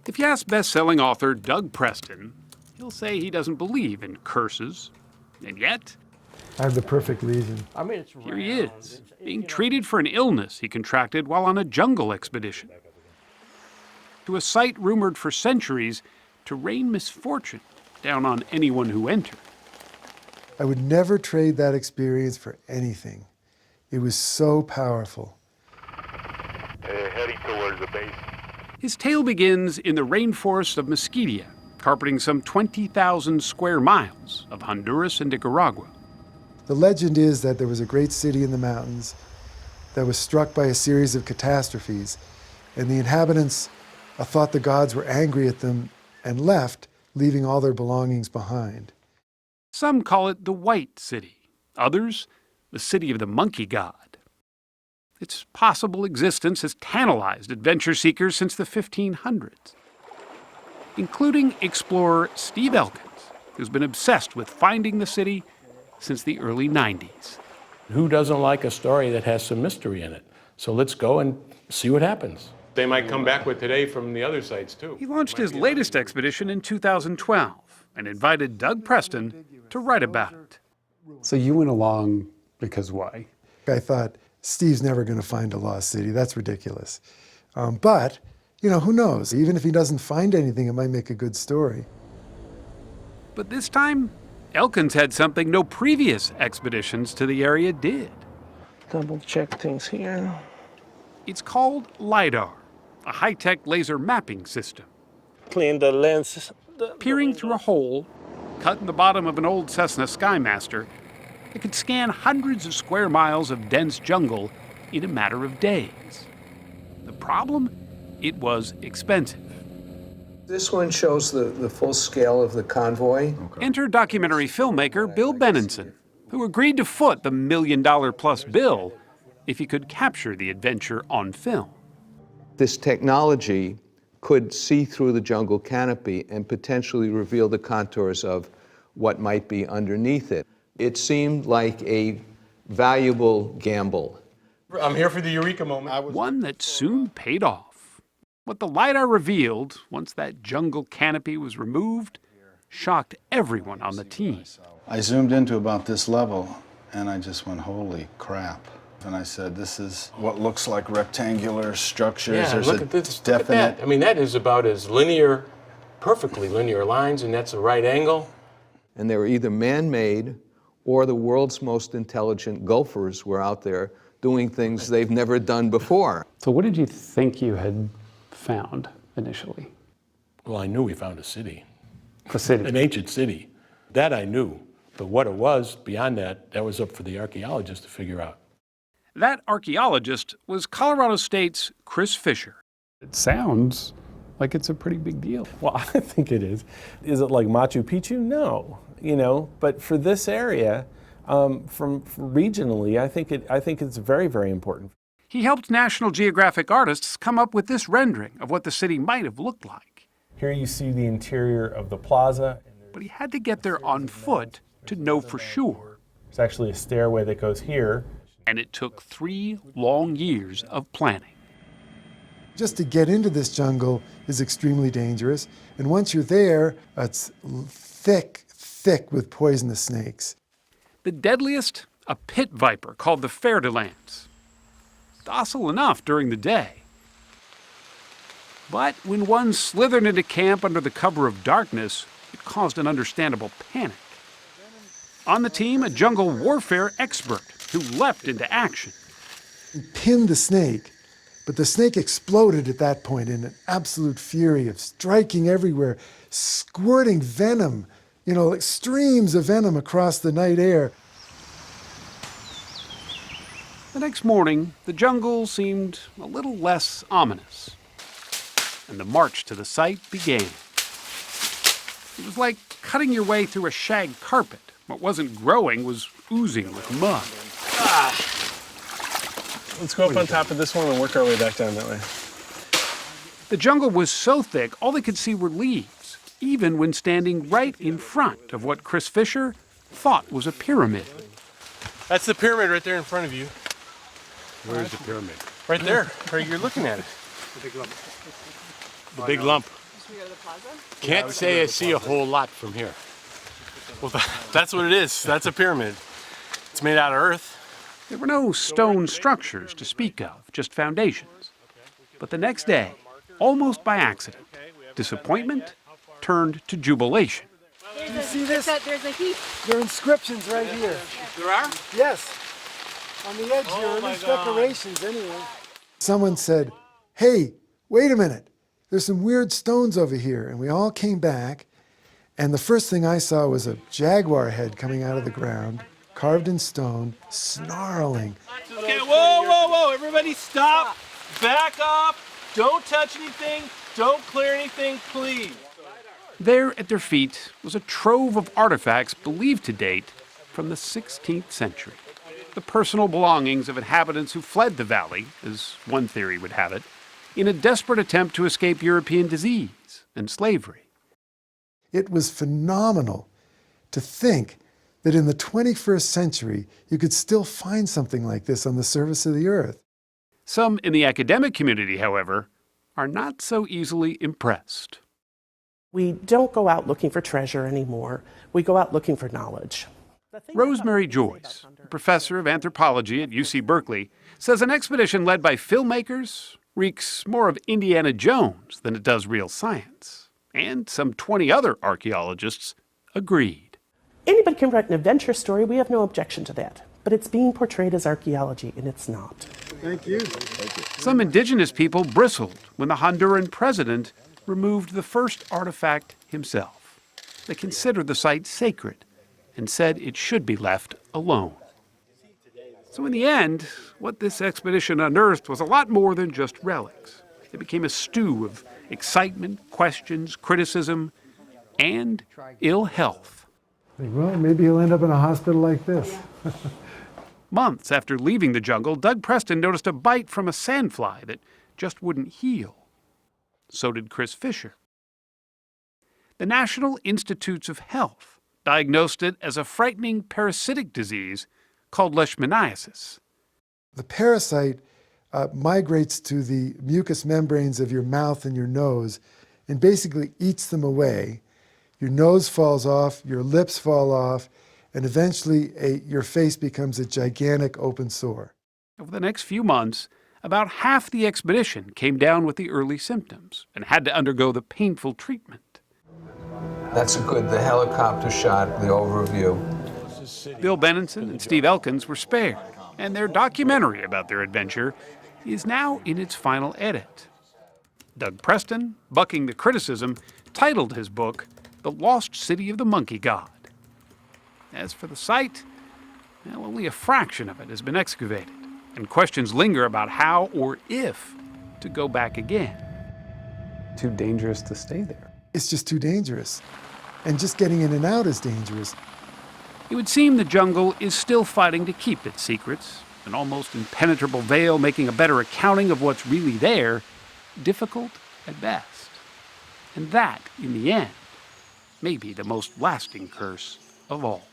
If you ask best-selling author Doug Preston, he'll say he doesn't believe in curses. And yet, I have the perfect reason. I mean, it's here he is, being treated for an illness he contracted while on a jungle expedition to a site rumored for centuries to rain misfortune down on anyone who entered. I would never trade that experience for anything. It was so powerful. Heading towards the base. His tale begins in the rainforest of Mesquite, carpeting some 20,000 square miles of Honduras and Nicaragua. The legend is that there was a great city in the mountains that was struck by a series of catastrophes, and the inhabitants thought the gods were angry at them and left, leaving all their belongings behind. Some call it the White City, others, the city of the monkey god. Its possible existence has tantalized adventure seekers since the 1500s, including explorer Steve Elkins, who's been obsessed with finding the city since the early 90s. Who doesn't like a story that has some mystery in it? So let's go and see what happens. They might come back with today from the other sites, too. He launched his latest expedition in 2012 and invited Doug Preston to write about it. So you went along because why? I thought, Steve's never going to find a lost city. That's ridiculous. But, who knows? Even if he doesn't find anything, it might make a good story. But this time, Elkins had something no previous expeditions to the area did. Double check things here. It's called LiDAR, a high-tech laser mapping system. Clean the lens. Peering through a hole cut in the bottom of an old Cessna Skymaster, it could scan hundreds of square miles of dense jungle in a matter of days. The problem? It was expensive. This one shows the full scale of the convoy. Enter documentary filmmaker Bill Benenson, who agreed to foot the $1 million-plus bill if he could capture the adventure on film. This technology could see through the jungle canopy and potentially reveal the contours of what might be underneath it. It seemed like a valuable gamble. I'm here for the eureka moment. One that soon paid off. What the LiDAR revealed, once that jungle canopy was removed, shocked everyone on the team. I zoomed into about this level, and I just went, holy crap. And I said, this is what looks like rectangular structures. Yeah, There's look a at this. definite... Look at that. I mean, that is about as linear, perfectly linear lines, and that's a right angle. And they were either man-made or the world's most intelligent golfers were out there doing things they've never done before. So what did you think you had found initially? Well, I knew we found a city. A city. An ancient city. That I knew. But what it was, beyond that, that was up for the archaeologists to figure out. That archaeologist was Colorado State's Chris Fisher. It sounds like it's a pretty big deal. Well, I think it is. Is it like Machu Picchu? No, but for this area, from regionally, I think it's very, very important. He helped National Geographic artists come up with this rendering of what the city might have looked like. Here you see the interior of the plaza. But he had to get there on foot to know for sure. There's actually a stairway that goes here. And it took 3 long years of planning. Just to get into this jungle is extremely dangerous. And once you're there, it's thick with poisonous snakes. The deadliest, a pit viper called the fer-de-lance. Docile enough during the day. But when one slithered into camp under the cover of darkness, it caused an understandable panic. On the team, a jungle warfare expert who leapt into action. He pinned the snake, but the snake exploded at that point in an absolute fury of striking everywhere, squirting venom, like streams of venom across the night air. The next morning, the jungle seemed a little less ominous, and the march to the site began. It was like cutting your way through a shag carpet. What wasn't growing was oozing with mud. Let's go up on top of this one and work our way back down that way. The jungle was so thick, all they could see were leaves, even when standing right in front of what Chris Fisher thought was a pyramid. That's the pyramid right there in front of you. Where's the pyramid? Right there, where you're looking at it. The big lump. The big lump. Can't say I see a whole lot from here. Well, that's what it is. That's a pyramid. It's made out of earth. There were no stone structures to speak of, just foundations. But the next day, almost by accident, disappointment turned to jubilation. Do you see this? There's a heap. There are inscriptions right here. There are? Yes. On the edge here, at least decorations anyway. Someone said, hey, wait a minute. There's some weird stones over here. And we all came back, and the first thing I saw was a jaguar head coming out of the ground, carved in stone, snarling. Okay, whoa, everybody stop, back up, don't touch anything, don't clear anything, please. There at their feet was a trove of artifacts believed to date from the 16th century. The personal belongings of inhabitants who fled the valley, as one theory would have it, in a desperate attempt to escape European disease and slavery. It was phenomenal to think that in the 21st century, you could still find something like this on the surface of the earth. Some in the academic community, however, are not so easily impressed. We don't go out looking for treasure anymore. We go out looking for knowledge. Rosemary Joyce, a professor of anthropology at UC Berkeley, says an expedition led by filmmakers reeks more of Indiana Jones than it does real science. And some 20 other archaeologists agreed. Anybody can write an adventure story. We have no objection to that. But it's being portrayed as archaeology, and it's not. Thank you. Some indigenous people bristled when the Honduran president removed the first artifact himself. They considered the site sacred and said it should be left alone. So in the end, what this expedition unearthed was a lot more than just relics. It became a stew of excitement, questions, criticism, and ill health. Well, maybe he'll end up in a hospital like this. Months after leaving the jungle, Doug Preston noticed a bite from a sandfly that just wouldn't heal. So did Chris Fisher. The National Institutes of Health diagnosed it as a frightening parasitic disease called leishmaniasis. The parasite migrates to the mucous membranes of your mouth and your nose and basically eats them away. Your nose falls off, your lips fall off, and eventually your face becomes a gigantic open sore. Over the next few months, about half the expedition came down with the early symptoms and had to undergo the painful treatment. That's the helicopter shot, the overview. Bill Benenson and Steve Elkins were spared, and their documentary about their adventure is now in its final edit. Doug Preston, bucking the criticism, titled his book, The Lost City of the Monkey God. As for the site, well, only a fraction of it has been excavated, and questions linger about how or if to go back again. Too dangerous to stay there. It's just too dangerous. And just getting in and out is dangerous. It would seem the jungle is still fighting to keep its secrets, an almost impenetrable veil making a better accounting of what's really there difficult at best. And that, in the end, may be the most lasting curse of all.